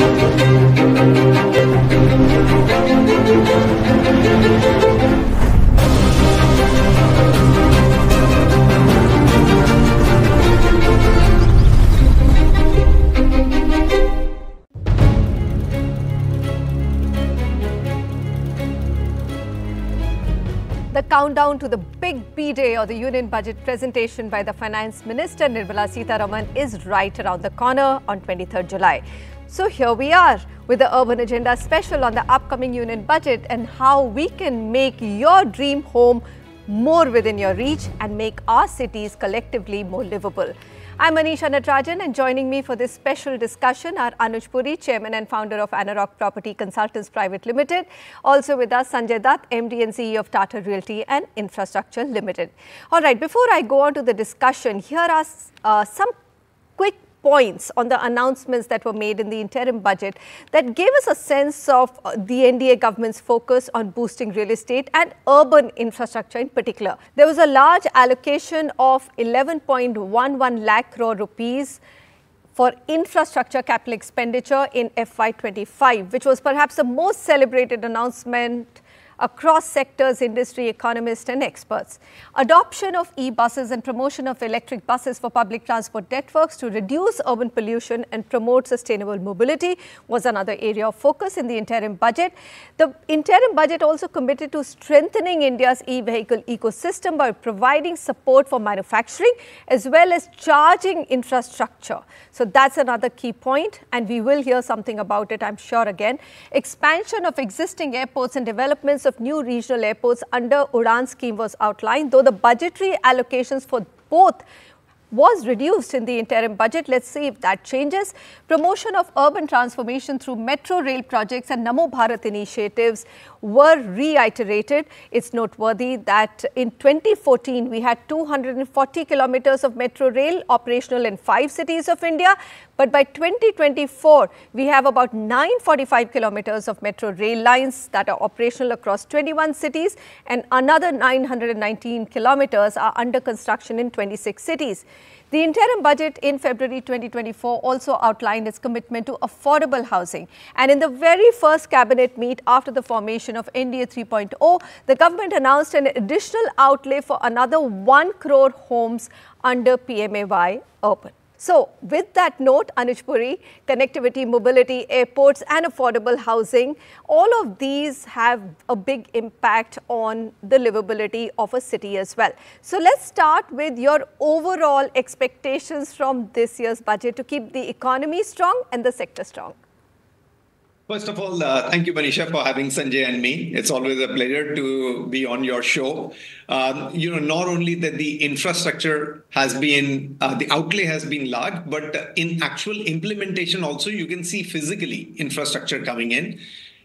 The countdown to the big B-Day or the Union Budget presentation by the Finance Minister Nirmala Sitharaman is right around the corner on 23rd July. So here we are with the Urban Agenda special on the upcoming Union Budget and how we can make your dream home more within your reach and make our cities collectively more livable. I'm Manisha Natarajan, and joining me for this special discussion are Anuj Puri, Chairman and Founder of Anarock Property Consultants Private Limited. Also with us, Sanjay Dutt, MD and CEO of Tata Realty and Infrastructure Limited. All right, before I go on to the discussion, here are some quick points on the announcements that were made in the interim budget that gave us a sense of the NDA government's focus on boosting real estate and urban infrastructure in particular. There was a large allocation of 11.11 lakh crore rupees for infrastructure capital expenditure in FY25, which was perhaps the most celebrated announcement across sectors, industry, economists and experts. Adoption of e-buses and promotion of electric buses for public transport networks to reduce urban pollution and promote sustainable mobility was another area of focus in the interim budget. The interim budget also committed to strengthening India's e-vehicle ecosystem by providing support for manufacturing as well as charging infrastructure. So that's another key point, and we will hear something about it, I'm sure, again. Expansion of existing airports and developments of new regional airports under Udan scheme was outlined, though the budgetary allocations for both was reduced in the interim budget. Let's see if that changes. Promotion of urban transformation through metro rail projects and Namo Bharat initiatives were reiterated. It's noteworthy that in 2014, we had 240 kilometers of metro rail operational in 5 cities of India. But by 2024, we have about 945 kilometers of metro rail lines that are operational across 21 cities, and another 919 kilometers are under construction in 26 cities. The interim budget in February 2024 also outlined its commitment to affordable housing. And in the very first cabinet meet after the formation of NDA 3.0, the government announced an additional outlay for another 1 crore homes under PMAY Urban. So, with that note, Anuj Puri, connectivity, mobility, airports and affordable housing, all of these have a big impact on the livability of a city as well. So, let's start with your overall expectations from this year's budget to keep the economy strong and the sector strong. First of all, thank you, Manisha, for having Sanjay and me. It's always a pleasure to be on your show. Not only that the infrastructure has been, the outlay has been large, but in actual implementation also, you can see physically infrastructure coming in.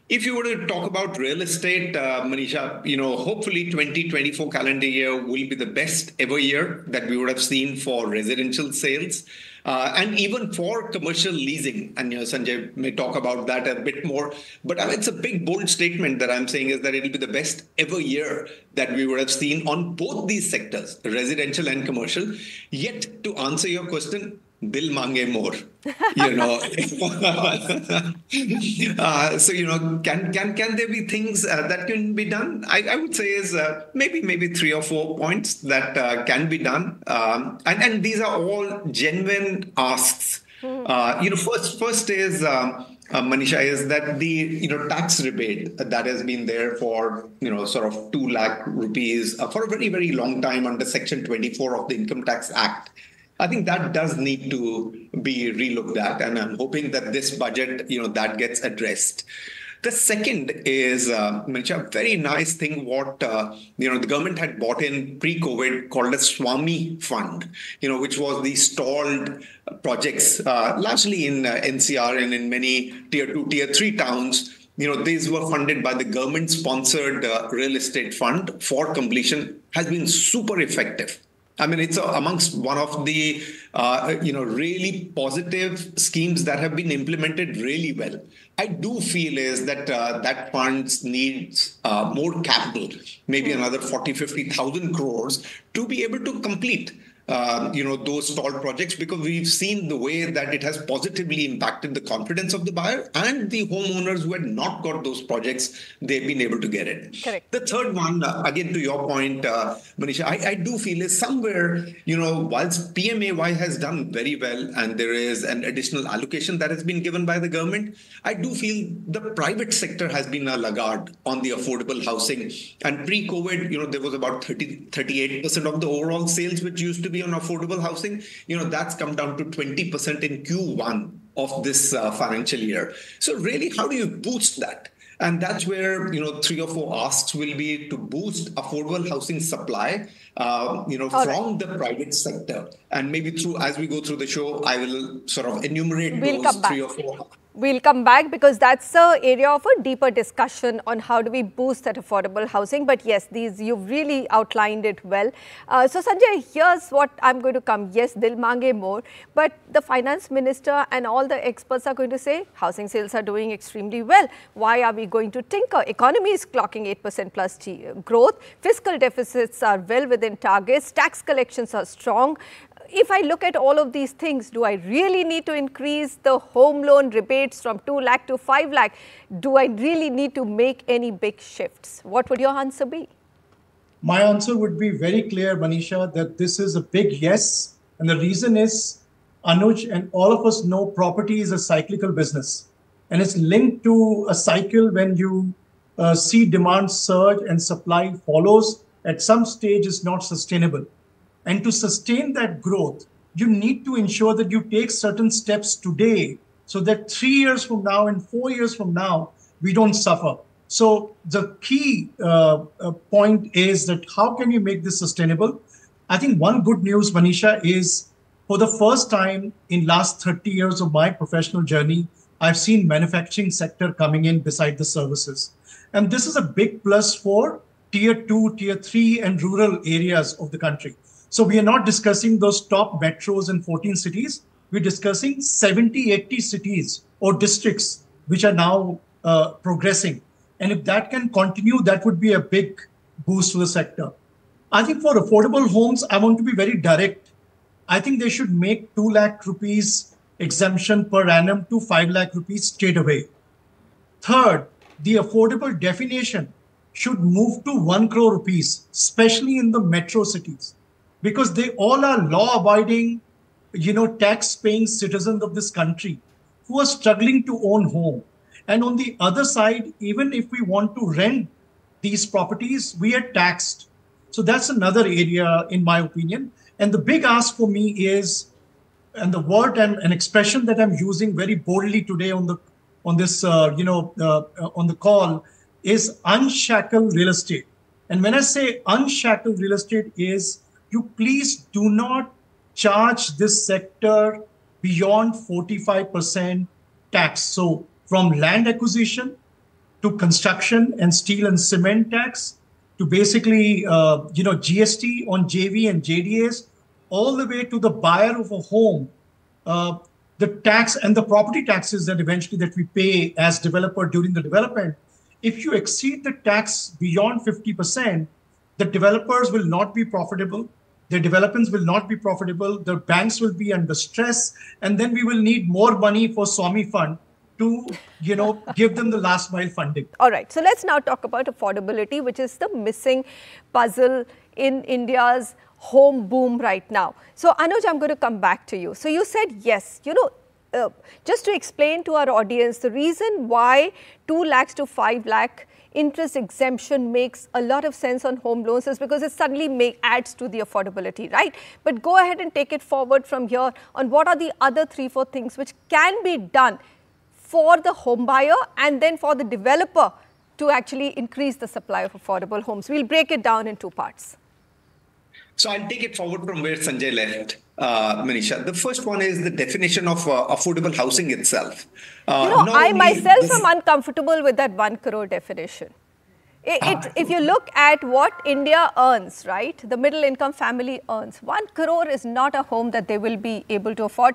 If you were to talk about real estate, Manisha, hopefully 2024 calendar year will be the best ever year that we would have seen for residential sales. And even for commercial leasing, and Sanjay may talk about that a bit more, but it's a big, bold statement that I'm saying is that it will be the best ever year that we would have seen on both these sectors, residential and commercial. Yet, to answer your question, Dil mange more, So, can there be things that can be done? I would say is maybe 3 or 4 points that can be done. And these are all genuine asks. First is, Manisha, is that the, tax rebate that has been there for, sort of 2 lakh rupees for a very, very long time under Section 24 of the Income Tax Act. I think that does need to be relooked at, and I'm hoping that this budget, that gets addressed. The second is, Manisha, very nice thing what, the government had bought in pre-COVID called a Swami Fund, which was the stalled projects, largely in NCR and in many tier 2, tier 3 towns. These were funded by the government-sponsored real estate fund for completion, has been super effective. I mean, it's amongst one of the, really positive schemes that have been implemented really well. I do feel is that that funds needs more capital, maybe another 40, 50,000 crores to be able to complete. those stalled projects, because we've seen the way that it has positively impacted the confidence of the buyer, and the homeowners who had not got those projects, they've been able to get it. Correct. The third one, again, to your point, Manisha, I do feel is somewhere, whilst PMAY has done very well and there is an additional allocation that has been given by the government, I do feel the private sector has been a laggard on the affordable housing. And pre-COVID, there was about 38% of the overall sales which used to be on affordable housing. That's come down to 20% in Q1 of this financial year. So really, how do you boost that? And that's where, 3 or 4 asks will be to boost affordable housing supply, from the private sector. And maybe as we go through the show, I will sort of enumerate those 3 or 4. We'll come back because that's the area of a deeper discussion on how do we boost that affordable housing. But yes, you've really outlined it well. So Sanjay, here's what I'm going to come. Yes, they'll mange more, but the finance minister and all the experts are going to say housing sales are doing extremely well. Why are we going to tinker? Economy is clocking 8% plus growth. Fiscal deficits are well within targets. Tax collections are strong. If I look at all of these things, do I really need to increase the home loan rebates from 2 lakh to 5 lakh? Do I really need to make any big shifts? What would your answer be? My answer would be very clear, Manisha, that this is a big yes. And the reason is, Anuj and all of us know property is a cyclical business. And it's linked to a cycle when you see demand surge and supply follows. At some stage, it's not sustainable. And to sustain that growth, you need to ensure that you take certain steps today so that 3 years from now and 4 years from now, we don't suffer. So the key point is that how can you make this sustainable? I think one good news, Manisha, is for the first time in last 30 years of my professional journey, I've seen manufacturing sector coming in beside the services. And this is a big plus for tier 2, tier 3 and rural areas of the country. So we are not discussing those top metros in 14 cities. We're discussing 70, 80 cities or districts which are now progressing. And if that can continue, that would be a big boost to the sector. I think for affordable homes, I want to be very direct. I think they should make 2 lakh rupees exemption per annum to 5 lakh rupees straight away. Third, the affordable definition should move to 1 crore rupees, especially in the metro cities, because they all are law-abiding, tax-paying citizens of this country who are struggling to own home. And on the other side, even if we want to rent these properties, we are taxed. So that's another area, in my opinion. And the big ask for me is, and the word and an expression that I'm using very boldly today on the call is unshackled real estate. And when I say unshackled real estate is, you please do not charge this sector beyond 45% tax. So from land acquisition to construction and steel and cement tax to basically, GST on JV and JDAs, all the way to the buyer of a home, the tax and the property taxes that eventually that we pay as developer during the development. If you exceed the tax beyond 50%, the developers will not be profitable. The developments will not be profitable. The banks will be under stress. And then we will need more money for Swami Fund to, give them the last mile funding. All right. So let's now talk about affordability, which is the missing puzzle in India's home boom right now. So Anuj, I'm going to come back to you. So you said, yes, just to explain to our audience, the reason why 2 lakhs to 5 lakh interest exemption makes a lot of sense on home loans is because it suddenly adds to the affordability, right? But go ahead and take it forward from here on what are the other 3-4 things which can be done for the home buyer and then for the developer to actually increase the supply of affordable homes. We'll break it down in 2 parts. So I'll take it forward from where Sanjay left, Manisha. The first one is the definition of affordable housing itself. I myself am uncomfortable with that 1 crore definition. If you look at what India earns, right, the middle income family earns, 1 crore is not a home that they will be able to afford.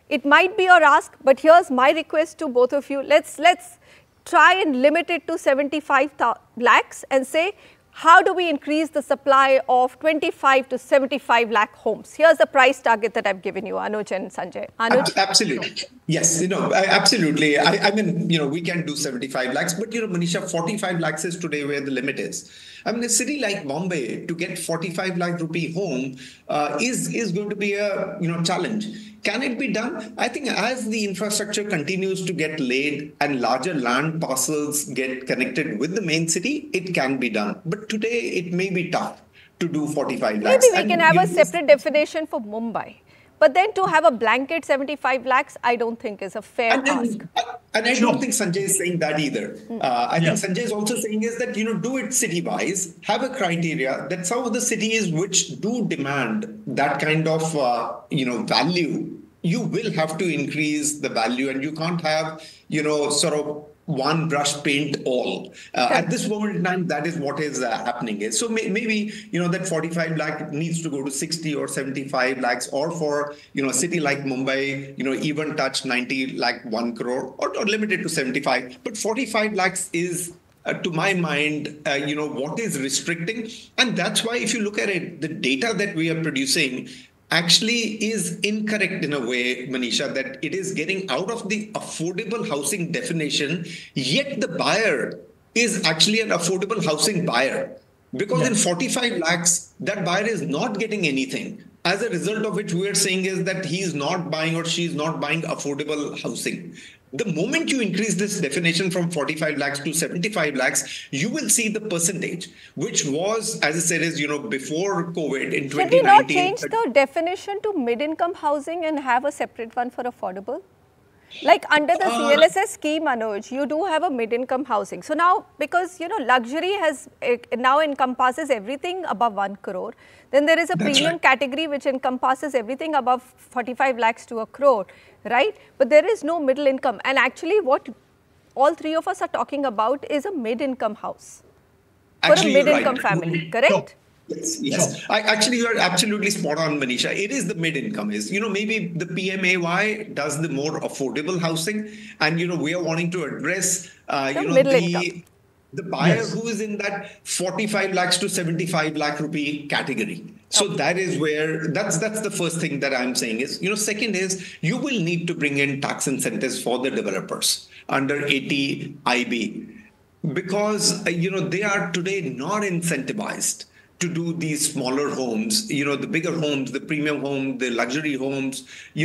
It might be your ask, but here's my request to both of you. Let's try and limit it to 75 lakhs and say, how do we increase the supply of 25 to 75 lakh homes? Here's the price target that I've given you, Anuj and Sanjay. Anuj? Absolutely. Yes, absolutely. I mean, we can do 75 lakhs, but, Manisha, 45 lakhs is today where the limit is. I mean, a city like Bombay, to get 45 lakh rupee home is going to be a, challenge. Can it be done? I think as the infrastructure continues to get laid and larger land parcels get connected with the main city, it can be done. But today it may be tough to do 45 lakhs. Maybe we can have a separate definition for Mumbai. But then to have a blanket 75 lakhs, I don't think is a fair ask. And I don't think Sanjay is saying that either. I think Sanjay is also saying is that, do it city-wise, have a criteria that some of the cities which do demand that kind of, value, you will have to increase the value, and you can't have, sort of one brush paint all. At this moment in time, that is what is happening. Is so maybe that 45 lakh needs to go to 60 or 75 lakhs, or for a city like Mumbai, even touch 90 lakh 1 crore, or limited to 75. But 45 lakhs is, to my mind, what is restricting, and that's why if you look at it, the data that we are producing actually is incorrect in a way, Manisha, that it is getting out of the affordable housing definition, yet the buyer is actually an affordable housing buyer. Because in 45 lakhs, that buyer is not getting anything. As a result of which we are saying is that he is not buying or she is not buying affordable housing. The moment you increase this definition from 45 lakhs to 75 lakhs, you will see the percentage, which was, as I said, is, before COVID in 2019. Should we not change the definition to mid-income housing and have a separate one for affordable? Like under the CLSS scheme, Anuj, you do have a mid-income housing. So now, because, luxury has now encompasses everything above 1 crore. Then there is a premium category which encompasses everything above 45 lakhs to 1 crore, right? But there is no middle income. And actually what all three of us are talking about is a mid-income house for a mid-income family, correct? Yes. You are absolutely spot on, Manisha. It is the mid-income maybe the PMAY does the more affordable housing, and, we are wanting to address, the buyer who is in that 45 lakhs to 75 lakh rupee category. So that is where, that's the first thing that I'm saying is, second is you will need to bring in tax incentives for the developers under 80 IB, because, they are today not incentivized to do these smaller homes. The bigger homes, the premium homes, the luxury homes,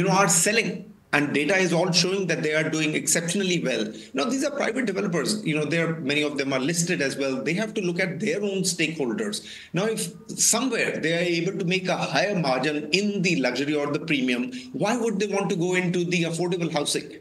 are selling. And data is all showing that they are doing exceptionally well. Now, these are private developers. Many of them are listed as well. They have to look at their own stakeholders. Now, if somewhere they are able to make a higher margin in the luxury or the premium, why would they want to go into the affordable housing?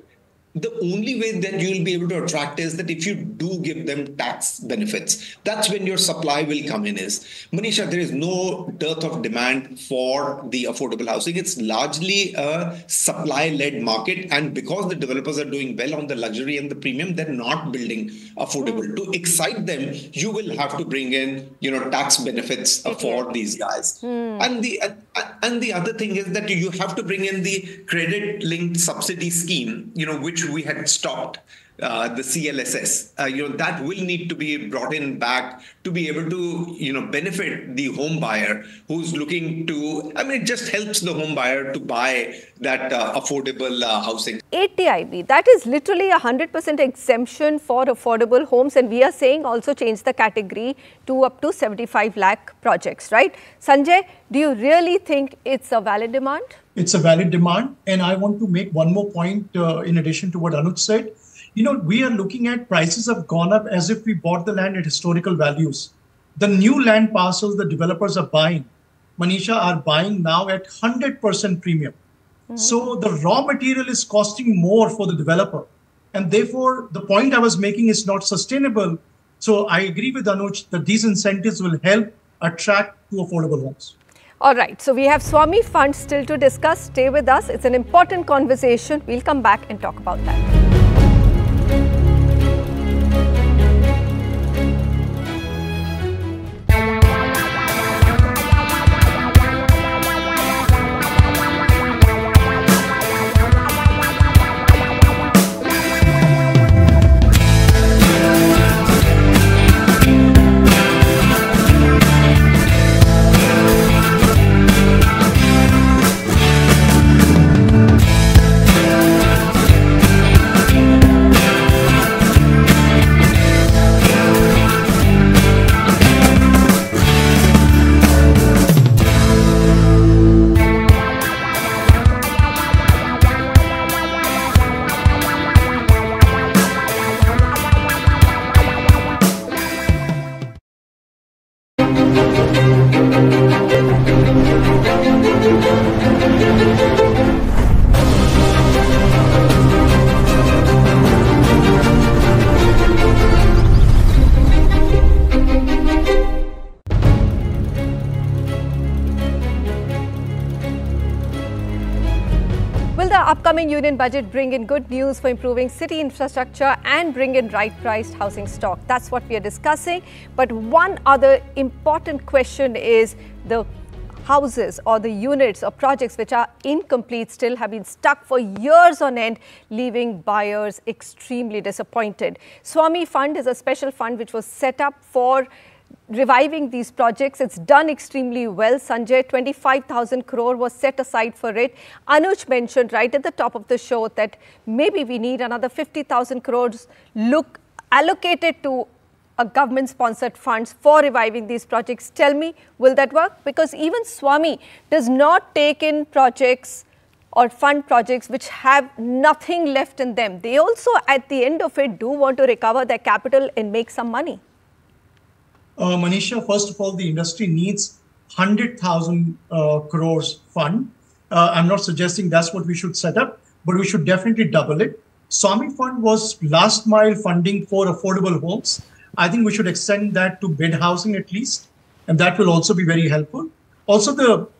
The only way that you will be able to attract is that if you do give them tax benefits, that's when your supply will come in is. Manisha, there is no dearth of demand for the affordable housing. It's largely a supply-led market. And because the developers are doing well on the luxury and the premium, they're not building affordable. To excite them, you will have to bring in, tax benefits for these guys. And the other thing is that you have to bring in the credit-linked subsidy scheme, which we had stopped, the CLSS, that will need to be brought in back to be able to, benefit the home buyer who's looking to, it just helps the home buyer to buy that affordable housing. 80 IB, that is literally 100% exemption for affordable homes. And we are saying also change the category to up to 75 lakh projects, right? Sanjay, do you really think it's a valid demand? It's a valid demand. And I want to make one more point in addition to what Anuj said. We are looking at prices have gone up as if we bought the land at historical values. The new land parcels the developers are buying, Manisha, are buying now at 100% premium. So the raw material is costing more for the developer. And therefore, the point I was making is not sustainable. So I agree with Anuj that these incentives will help attract to affordable homes. All right. So we have Swami Fund still to discuss. Stay with us. It's an important conversation. We'll come back and talk about that. upcoming union budget bring in good news for improving city infrastructure and bring in right-priced housing stock? That's what we are discussing. But one other important question is the houses or the units or projects which are incomplete still have been stuck for years on end, leaving buyers extremely disappointed. Swami Fund is a special fund which was set up for reviving these projects. It's done extremely well. Sanjay, 25,000 crore was set aside for it. Anuj mentioned right at the top of the show that maybe we need another 50,000 crores allocated to a government-sponsored funds for reviving these projects. Tell me, will that work? Because even Swami does not take in projects or fund projects which have nothing left in them. They also, at the end of it, do want to recover their capital and make some money. Manisha, first of all, the industry needs 100,000 crores fund. I'm not suggesting that's what we should set up, but we should definitely double it. Swami Fund was last mile funding for affordable homes. I think we should extend that to bid housing at least, and that will also be very helpful. Also,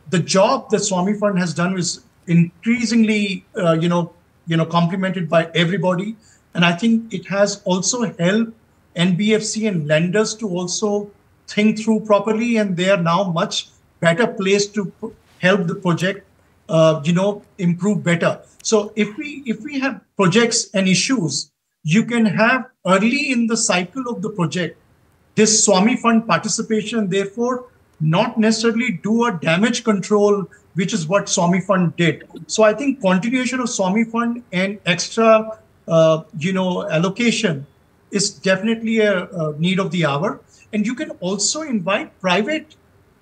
the job that Swami Fund has done is increasingly, complimented by everybody, and I think it has also helped NBFC and lenders to also think through properly, and they are now much better placed to help the project, improve better. So if we have projects and issues, you can have early in the cycle of the project this Swami Fund participation, therefore not necessarily do a damage control, which is what Swami Fund did. So I think continuation of Swami Fund and extra, allocation is definitely a need of the hour. And you can also invite private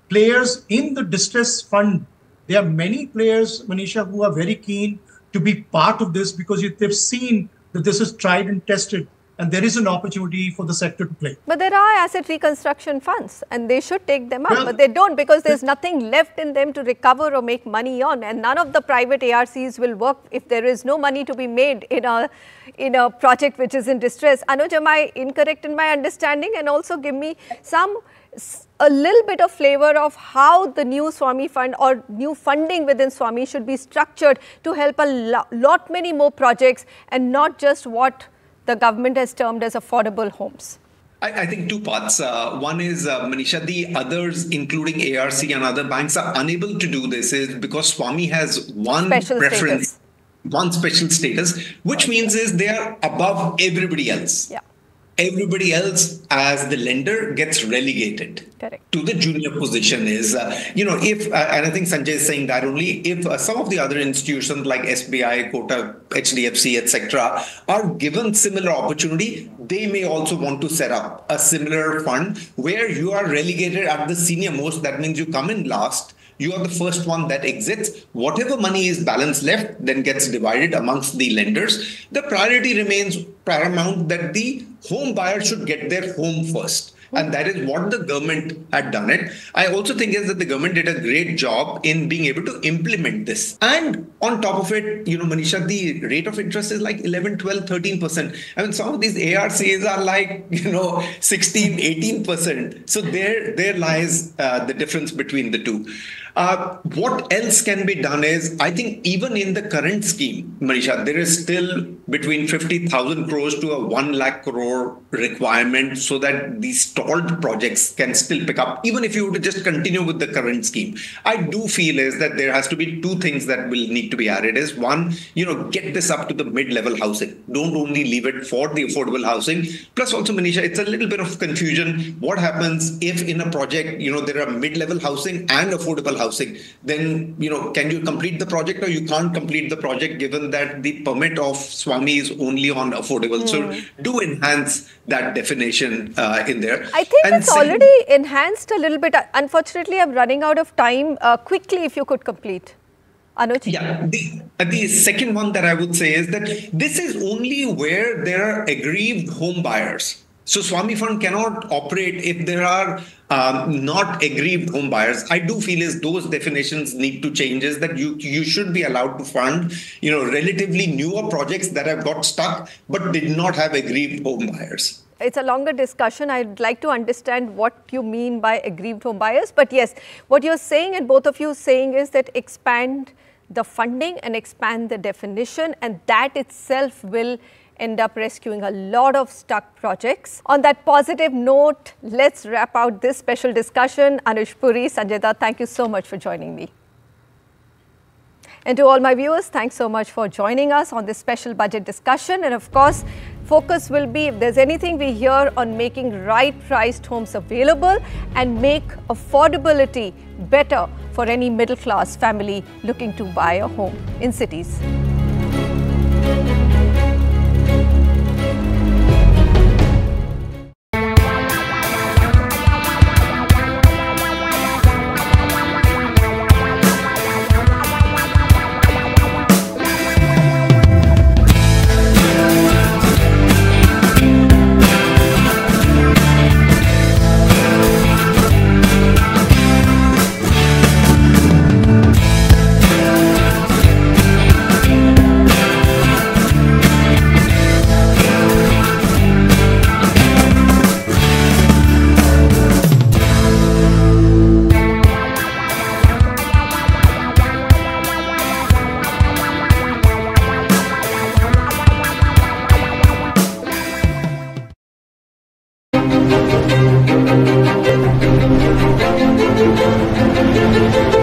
players in the distress fund. There are many players, Manisha, who are very keen to be part of this because they've seen that this is tried and tested, and there is an opportunity for the sector to play. But there are asset reconstruction funds, and they should take them up, but they don't because there's nothing left in them to recover or make money on, and none of the private ARCs will work if there is no money to be made in a project which is in distress. Anuj, am I incorrect in my understanding? And also give me a little bit of flavor of how the new Swami Fund or new funding within Swami should be structured to help a lot many more projects and not just what the government has termed as affordable homes. I think two parts. One is, Manisha, the others, including ARC and other banks, are unable to do this is because Swami has one special preference, status. One special status, which means is they are above everybody else. Yeah. Everybody else as the lender gets relegated. Correct. To the junior position is, if, and I think Sanjay is saying that only, if some of the other institutions like SBI, Kotak, HDFC, etc. are given similar opportunity, they may also want to set up a similar fund where you are relegated at the senior most. That means you come in last. You are the first one that exits. Whatever money is balance left then gets divided amongst the lenders. The priority remains paramount that the home buyer should get their home first. And that is what the government had done it. I also think is that the government did a great job in being able to implement this. And on top of it, Manisha, the rate of interest is like 11, 12, 13%. I mean, some of these ARCs are like, 16, 18%. So there lies the difference between the two. What else can be done is, I think even in the current scheme, Manisha, there is still between 50,000 crores to a 1 lakh crore requirement so that these stalled projects can still pick up, even if you were to just continue with the current scheme. I do feel is that there has to be two things that will need to be added is one, get this up to the mid-level housing. Don't only leave it for the affordable housing. Plus also, Manisha, it's a little bit of confusion. What happens if in a project, there are mid-level housing and affordable housing? Then, can you complete the project or you can't complete the project given that the permit of Swami is only on affordable? So do enhance that definition in there. I think it's already enhanced a little bit. Unfortunately, I'm running out of time. Quickly, if you could complete. Anuj? Yeah, the second one that I would say is that this is only where there are aggrieved home buyers. So Swami Fund cannot operate if there are not aggrieved home buyers. I do feel is those definitions need to change is that you should be allowed to fund, relatively newer projects that have got stuck but did not have aggrieved home buyers. It's a longer discussion. I'd like to understand what you mean by aggrieved home buyers. But yes, what you're saying and both of you saying is that expand the funding and expand the definition, and that itself will end up rescuing a lot of stuck projects. On that positive note, let's wrap out this special discussion. Anuj Puri, Sanjay Dutt, thank you so much for joining me. And to all my viewers, thanks so much for joining us on this special budget discussion. And of course, focus will be, if there's anything we hear, on making right-priced homes available and make affordability better for any middle-class family looking to buy a home in cities. Thank you.